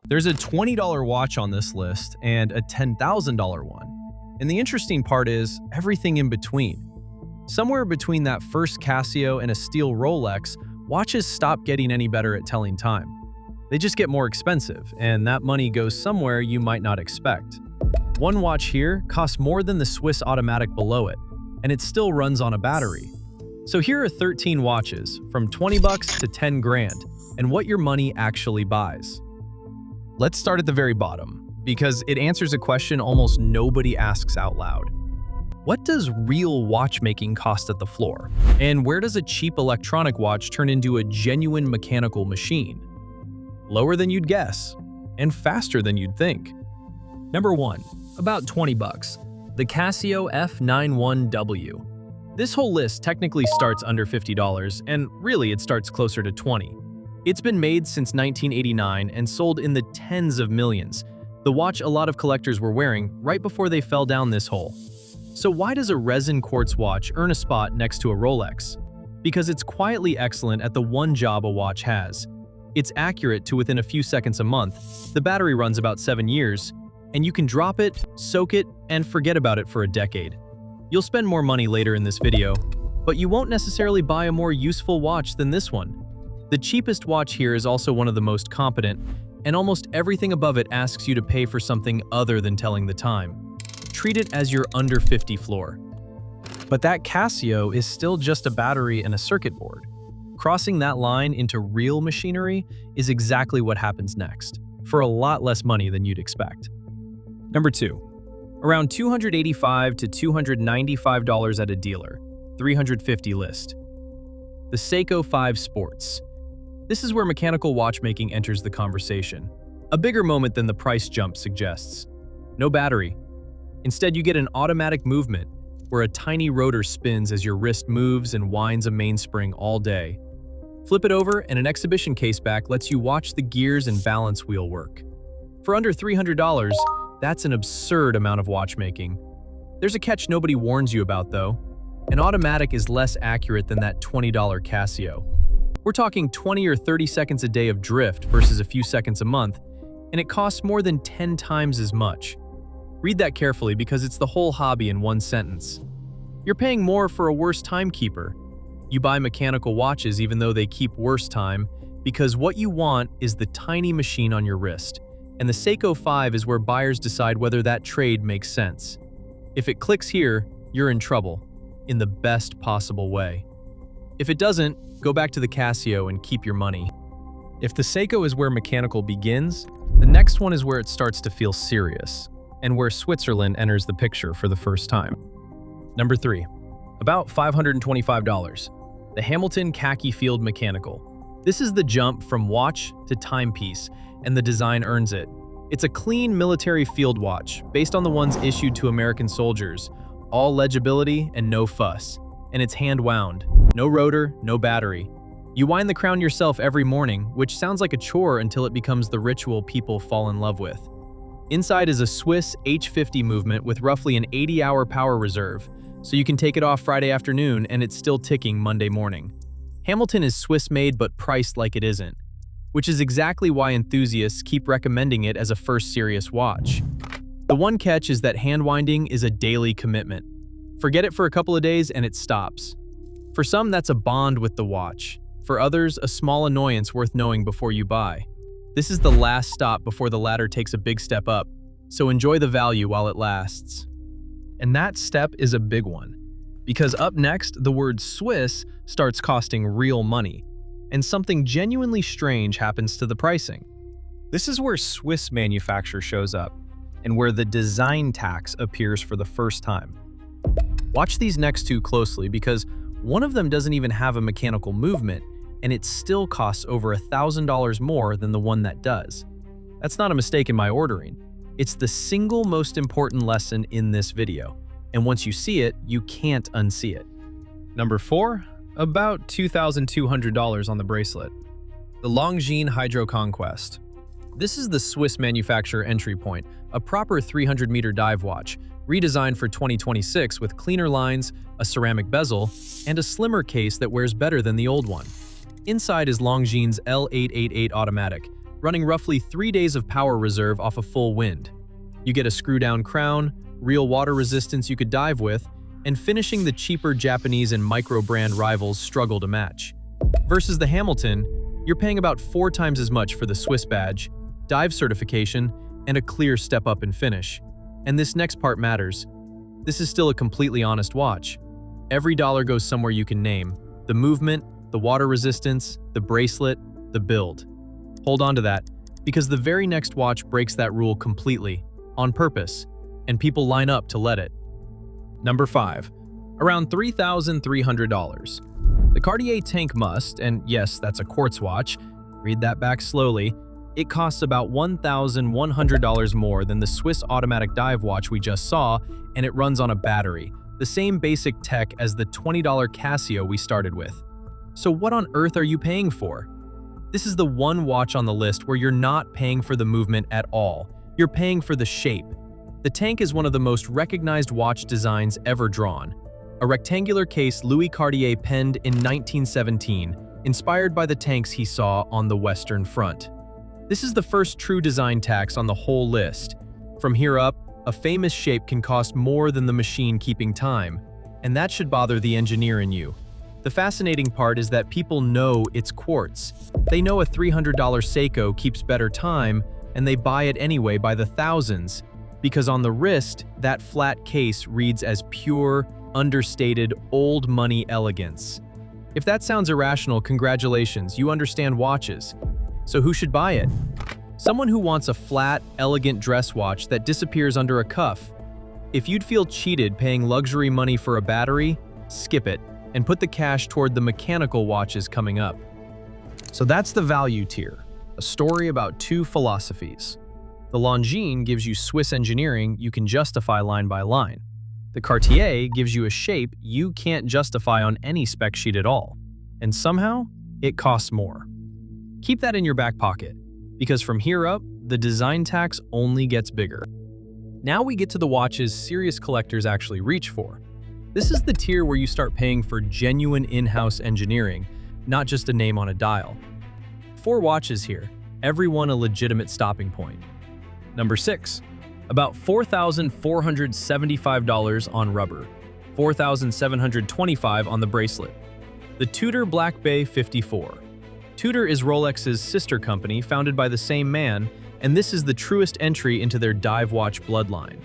There's a $20 watch on this list and a $10,000 one. And the interesting part is everything in between. Somewhere between that first Casio and a steel Rolex, watches stop getting any better at telling time. They just get more expensive, and that money goes somewhere you might not expect. One watch here costs more than the Swiss automatic below it, and it still runs on a battery. So here are 13 watches, from 20 bucks to 10 grand, and what your money actually buys. Let's start at the very bottom, because it answers a question almost nobody asks out loud. What does real watchmaking cost at the floor? And where does a cheap electronic watch turn into a genuine mechanical machine? Lower than you'd guess, and faster than you'd think. Number 1, about 20 bucks, the Casio F91W. This whole list technically starts under $50, and really it starts closer to 20. It's been made since 1989 and sold in the tens of millions, the watch a lot of collectors were wearing right before they fell down this hole. So why does a resin quartz watch earn a spot next to a Rolex? Because it's quietly excellent at the one job a watch has. It's accurate to within a few seconds a month, the battery runs about 7 years, and you can drop it, soak it, and forget about it for a decade. You'll spend more money later in this video, but you won't necessarily buy a more useful watch than this one. The cheapest watch here is also one of the most competent, and almost everything above it asks you to pay for something other than telling the time. Treat it as your under 50 floor. But that Casio is still just a battery and a circuit board. Crossing that line into real machinery is exactly what happens next, for a lot less money than you'd expect. Number 2, around $285 to $295 at a dealer, $350 list. The Seiko 5 Sports. This is where mechanical watchmaking enters the conversation. A bigger moment than the price jump suggests. No battery. Instead, you get an automatic movement where a tiny rotor spins as your wrist moves and winds a mainspring all day. Flip it over and an exhibition case back lets you watch the gears and balance wheel work. For under $300, that's an absurd amount of watchmaking. There's a catch nobody warns you about though. An automatic is less accurate than that $20 Casio. We're talking 20 or 30 seconds a day of drift versus a few seconds a month, and it costs more than 10 times as much. Read that carefully because it's the whole hobby in one sentence. You're paying more for a worse timekeeper. You buy mechanical watches even though they keep worse time because what you want is the tiny machine on your wrist, and the Seiko 5 is where buyers decide whether that trade makes sense. If it clicks here, you're in trouble, in the best possible way. If it doesn't, go back to the Casio and keep your money. If the Seiko is where mechanical begins, the next one is where it starts to feel serious, and where Switzerland enters the picture for the first time. Number 3, about $525, the Hamilton Khaki Field Mechanical. This is the jump from watch to timepiece, and the design earns it. It's a clean military field watch, based on the ones issued to American soldiers, all legibility and no fuss, and it's hand-wound. No rotor, no battery. You wind the crown yourself every morning, which sounds like a chore until it becomes the ritual people fall in love with. Inside is a Swiss H50 movement with roughly an 80-hour power reserve, so you can take it off Friday afternoon and it's still ticking Monday morning. Hamilton is Swiss-made but priced like it isn't, which is exactly why enthusiasts keep recommending it as a first serious watch. The one catch is that hand-winding is a daily commitment. Forget it for a couple of days and it stops. For some, that's a bond with the watch. For others, a small annoyance worth knowing before you buy. This is the last stop before the ladder takes a big step up, so enjoy the value while it lasts. And that step is a big one, because up next, the word Swiss starts costing real money, and something genuinely strange happens to the pricing. This is where Swiss manufacture shows up, and where the design tax appears for the first time. Watch these next two closely because one of them doesn't even have a mechanical movement, and it still costs over $1,000 more than the one that does. That's not a mistake in my ordering. It's the single most important lesson in this video, and once you see it, you can't unsee it. Number 4, about $2,200 on the bracelet. The Longines HydroConquest. This is the Swiss manufacturer entry point, a proper 300-meter dive watch, redesigned for 2026 with cleaner lines, a ceramic bezel, and a slimmer case that wears better than the old one. Inside is Longines L888 automatic, running roughly 3 days of power reserve off a full wind. You get a screw-down crown, real water resistance you could dive with, and finishing the cheaper Japanese and micro-brand rivals struggle to match. Versus the Hamilton, you're paying about 4 times as much for the Swiss badge, dive certification, and a clear step up in finish. And this next part matters. This is still a completely honest watch. Every dollar goes somewhere you can name: the movement, the water resistance, the bracelet, the build. Hold on to that, because the very next watch breaks that rule completely, on purpose, and people line up to let it. Number 5. Around $3,300. The Cartier Tank must, and yes, that's a quartz watch, read that back slowly, it costs about $1,100 more than the Swiss automatic dive watch we just saw, and it runs on a battery, the same basic tech as the $20 Casio we started with. So what on earth are you paying for? This is the one watch on the list where you're not paying for the movement at all. You're paying for the shape. The Tank is one of the most recognized watch designs ever drawn. A rectangular case Louis Cartier penned in 1917, inspired by the tanks he saw on the Western Front. This is the first true design tax on the whole list. From here up, a famous shape can cost more than the machine keeping time, and that should bother the engineer in you. The fascinating part is that people know it's quartz. They know a $300 Seiko keeps better time, and they buy it anyway by the thousands, because on the wrist, that flat case reads as pure, understated, old money elegance. If that sounds irrational, congratulations, you understand watches. So who should buy it? Someone who wants a flat, elegant dress watch that disappears under a cuff. If you'd feel cheated paying luxury money for a battery, skip it and put the cash toward the mechanical watches coming up. So that's the value tier, a story about two philosophies. The Longines gives you Swiss engineering you can justify line by line. The Cartier gives you a shape you can't justify on any spec sheet at all. And somehow, it costs more. Keep that in your back pocket, because from here up, the design tax only gets bigger. Now we get to the watches serious collectors actually reach for. This is the tier where you start paying for genuine in-house engineering, not just a name on a dial. 4 watches here, every one a legitimate stopping point. Number 6. About $4,475 on rubber, $4,725 on the bracelet. The Tudor Black Bay 54. Tudor is Rolex's sister company founded by the same man, and this is the truest entry into their dive watch bloodline.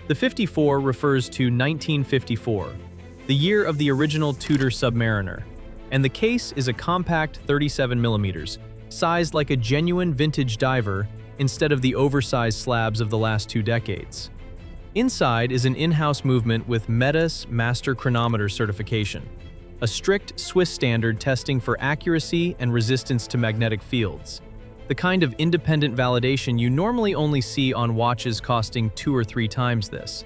The 54 refers to 1954, the year of the original Tudor Submariner, and the case is a compact 37mm, sized like a genuine vintage diver instead of the oversized slabs of the last 2 decades. Inside is an in-house movement with METAS Master Chronometer certification, a strict Swiss standard testing for accuracy and resistance to magnetic fields, the kind of independent validation you normally only see on watches costing 2 or 3 times this.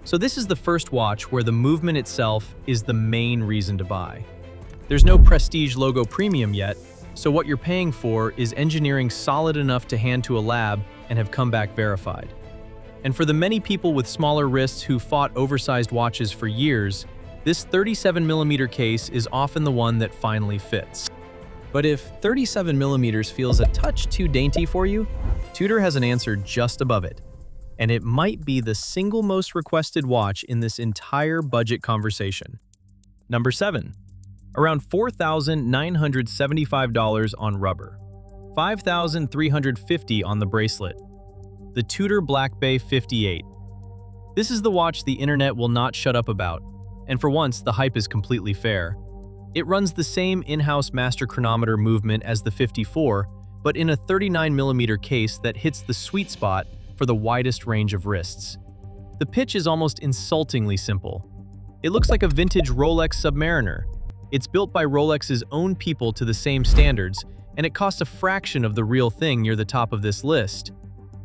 So this is the first watch where the movement itself is the main reason to buy. There's no prestige logo premium yet, so what you're paying for is engineering solid enough to hand to a lab and have come back verified. And for the many people with smaller wrists who fought oversized watches for years, this 37mm case is often the one that finally fits. But if 37mm feels a touch too dainty for you, Tudor has an answer just above it. And it might be the single most requested watch in this entire budget conversation. Number 7. Around $4,975 on rubber, $5,350 on the bracelet. The Tudor Black Bay 58. This is the watch the internet will not shut up about, and for once, the hype is completely fair. It runs the same in-house master chronometer movement as the 54, but in a 39mm case that hits the sweet spot for the widest range of wrists. The pitch is almost insultingly simple. It looks like a vintage Rolex Submariner. It's built by Rolex's own people to the same standards, and it costs a fraction of the real thing near the top of this list.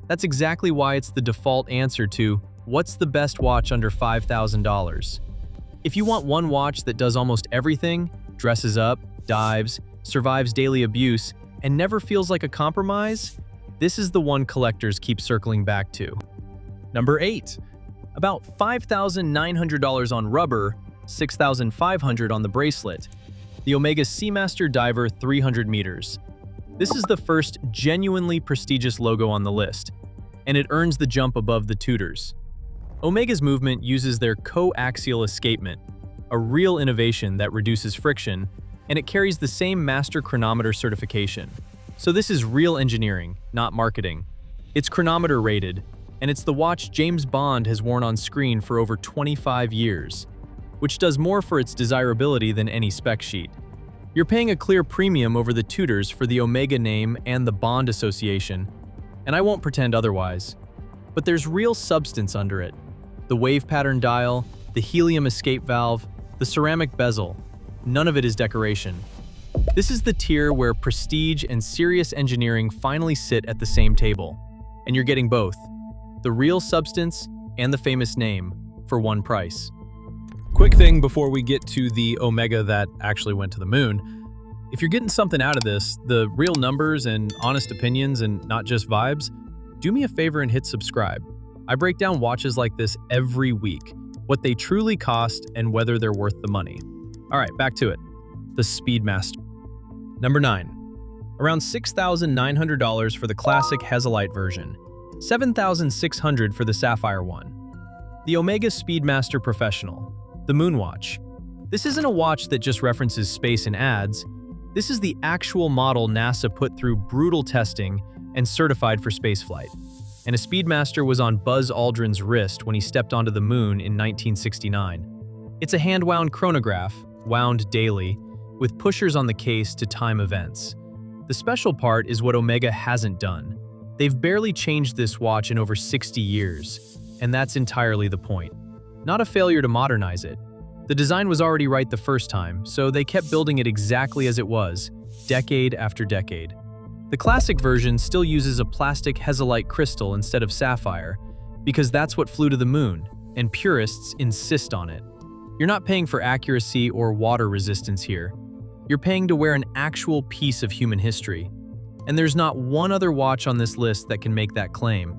That's exactly why it's the default answer to, what's the best watch under $5,000? If you want one watch that does almost everything, dresses up, dives, survives daily abuse, and never feels like a compromise, this is the one collectors keep circling back to. Number 8. About $5,900 on rubber, $6,500 on the bracelet. The Omega Seamaster Diver 300 meters. This is the first genuinely prestigious logo on the list, and it earns the jump above the Tudors. Omega's movement uses their coaxial escapement, a real innovation that reduces friction, and it carries the same master chronometer certification. So this is real engineering, not marketing. It's chronometer rated, and it's the watch James Bond has worn on screen for over 25 years, which does more for its desirability than any spec sheet. You're paying a clear premium over the Tudors for the Omega name and the Bond association, and I won't pretend otherwise. But there's real substance under it. The wave pattern dial, the helium escape valve, the ceramic bezel, none of it is decoration. This is the tier where prestige and serious engineering finally sit at the same table, and you're getting both, the real substance and the famous name, for one price. Quick thing before we get to the Omega that actually went to the moon. If you're getting something out of this, the real numbers and honest opinions and not just vibes, do me a favor and hit subscribe. I break down watches like this every week, what they truly cost and whether they're worth the money. All right, back to it. The Speedmaster. Number 9. Around $6,900 for the classic Hesalite version, $7,600 for the Sapphire one. The Omega Speedmaster Professional, the Moonwatch. This isn't a watch that just references space in ads. This is the actual model NASA put through brutal testing and certified for spaceflight. And a Speedmaster was on Buzz Aldrin's wrist when he stepped onto the moon in 1969. It's a hand-wound chronograph, wound daily, with pushers on the case to time events. The special part is what Omega hasn't done. They've barely changed this watch in over 60 years, and that's entirely the point. Not a failure to modernize it. The design was already right the first time, so they kept building it exactly as it was, decade after decade. The classic version still uses a plastic Hesalite crystal instead of sapphire, because that's what flew to the moon, and purists insist on it. You're not paying for accuracy or water resistance here. You're paying to wear an actual piece of human history. And there's not one other watch on this list that can make that claim.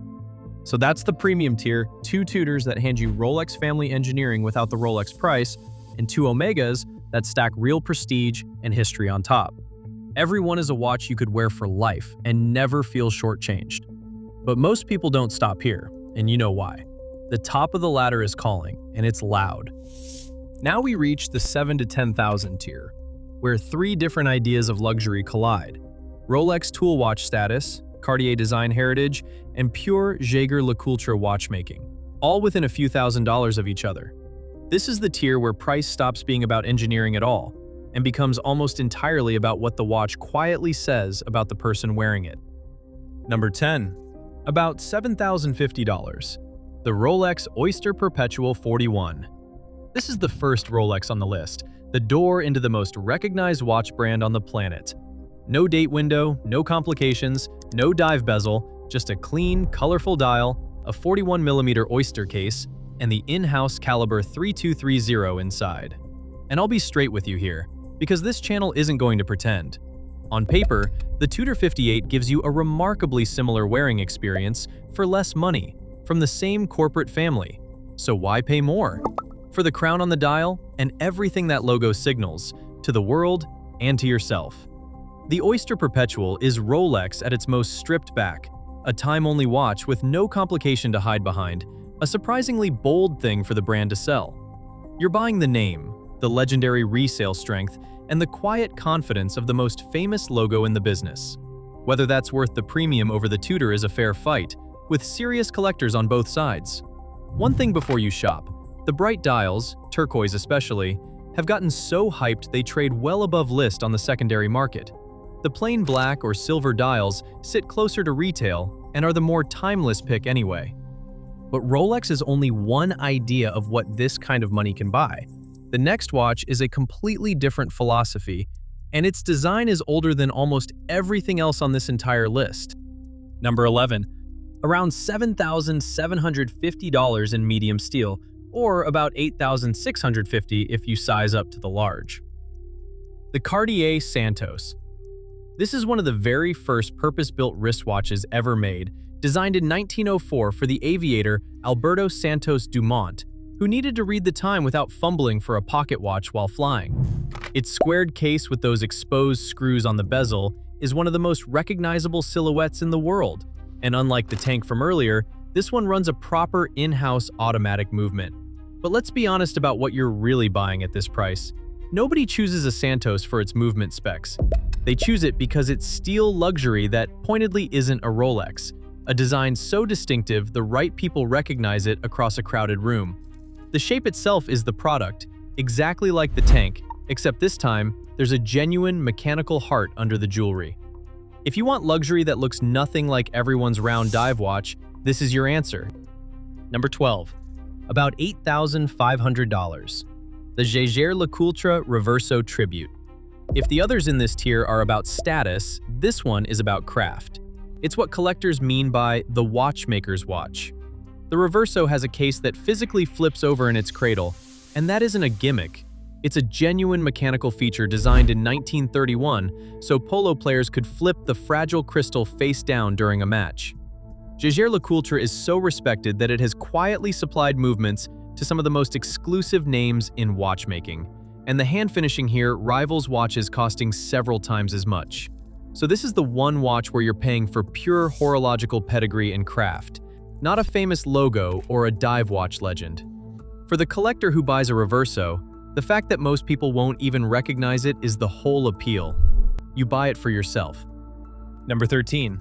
So that's the premium tier, 2 Tudors that hand you Rolex family engineering without the Rolex price, and 2 Omegas that stack real prestige and history on top. Every one is a watch you could wear for life and never feel shortchanged. But most people don't stop here, and you know why. The top of the ladder is calling, and it's loud. Now we reach the $7,000 to $10,000 tier, where 3 different ideas of luxury collide. Rolex tool watch status, Cartier design heritage, and pure Jaeger-LeCoultre watchmaking, all within a few $1,000s of each other. This is the tier where price stops being about engineering at all, and becomes almost entirely about what the watch quietly says about the person wearing it. Number 10. About $7,050. The Rolex Oyster Perpetual 41. This is the first Rolex on the list, the door into the most recognized watch brand on the planet. No date window, no complications, no dive bezel, just a clean, colorful dial, a 41mm Oyster case, and the in-house caliber 3230 inside. And I'll be straight with you here, because this channel isn't going to pretend. On paper, the Tudor 58 gives you a remarkably similar wearing experience for less money, from the same corporate family. So why pay more? For the crown on the dial and everything that logo signals, to the world and to yourself. The Oyster Perpetual is Rolex at its most stripped back, a time-only watch with no complication to hide behind, a surprisingly bold thing for the brand to sell. You're buying the name, the legendary resale strength, and the quiet confidence of the most famous logo in the business. Whether that's worth the premium over the Tudor is a fair fight, with serious collectors on both sides. One thing before you shop, the bright dials, turquoise especially, have gotten so hyped they trade well above list on the secondary market. The plain black or silver dials sit closer to retail and are the more timeless pick anyway. But Rolex is only one idea of what this kind of money can buy. The next watch is a completely different philosophy, and its design is older than almost everything else on this entire list. Number 11. Around $7,750 in medium steel, or about $8,650 if you size up to the large. The Cartier Santos. This is one of the very first purpose-built wristwatches ever made, designed in 1904 for the aviator Alberto Santos Dumont, who needed to read the time without fumbling for a pocket watch while flying. Its squared case with those exposed screws on the bezel is one of the most recognizable silhouettes in the world. And unlike the Tank from earlier, this one runs a proper in-house automatic movement. But let's be honest about what you're really buying at this price. Nobody chooses a Santos for its movement specs. They choose it because it's steel luxury that pointedly isn't a Rolex, a design so distinctive the right people recognize it across a crowded room. The shape itself is the product, exactly like the Tank, except this time, there's a genuine mechanical heart under the jewelry. If you want luxury that looks nothing like everyone's round dive watch, this is your answer. Number 12. About $8,500. The Jaeger-LeCoultre Reverso Tribute. If the others in this tier are about status, this one is about craft. It's what collectors mean by the watchmaker's watch. The Reverso has a case that physically flips over in its cradle, and that isn't a gimmick. It's a genuine mechanical feature designed in 1931 so polo players could flip the fragile crystal face down during a match. Jaeger-LeCoultre is so respected that it has quietly supplied movements to some of the most exclusive names in watchmaking, and the hand finishing here rivals watches costing several times as much. So this is the one watch where you're paying for pure horological pedigree and craft, not a famous logo or a dive watch legend. For the collector who buys a Reverso, the fact that most people won't even recognize it is the whole appeal. You buy it for yourself. Number 13.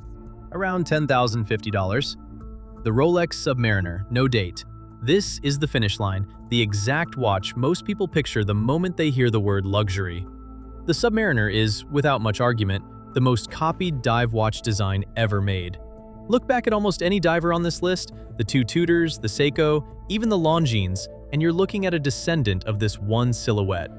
Around $10,050. The Rolex Submariner, no date. This is the finish line, the exact watch most people picture the moment they hear the word luxury. The Submariner is, without much argument, the most copied dive watch design ever made. Look back at almost any diver on this list, the two Tudors, the Seiko, even the Longines, and you're looking at a descendant of this one silhouette.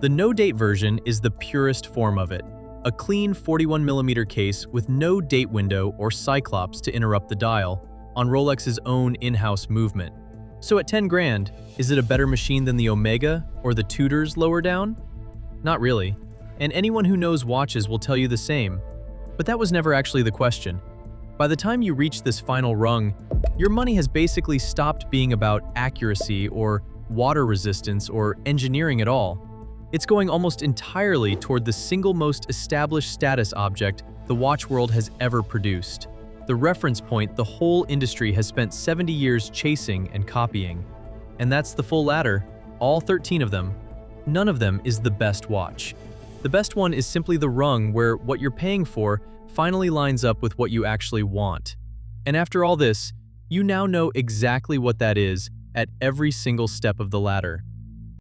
The no-date version is the purest form of it, a clean 41mm case with no date window or cyclops to interrupt the dial, on Rolex's own in-house movement. So at 10 grand, is it a better machine than the Omega or the Tudors lower down? Not really, and anyone who knows watches will tell you the same. But that was never actually the question. By the time you reach this final rung, your money has basically stopped being about accuracy or water resistance or engineering at all. It's going almost entirely toward the single most established status object the watch world has ever produced. The reference point the whole industry has spent 70 years chasing and copying. And that's the full ladder, all 13 of them. None of them is the best watch. The best one is simply the rung where what you're paying for finally lines up with what you actually want. And after all this, you now know exactly what that is at every single step of the ladder.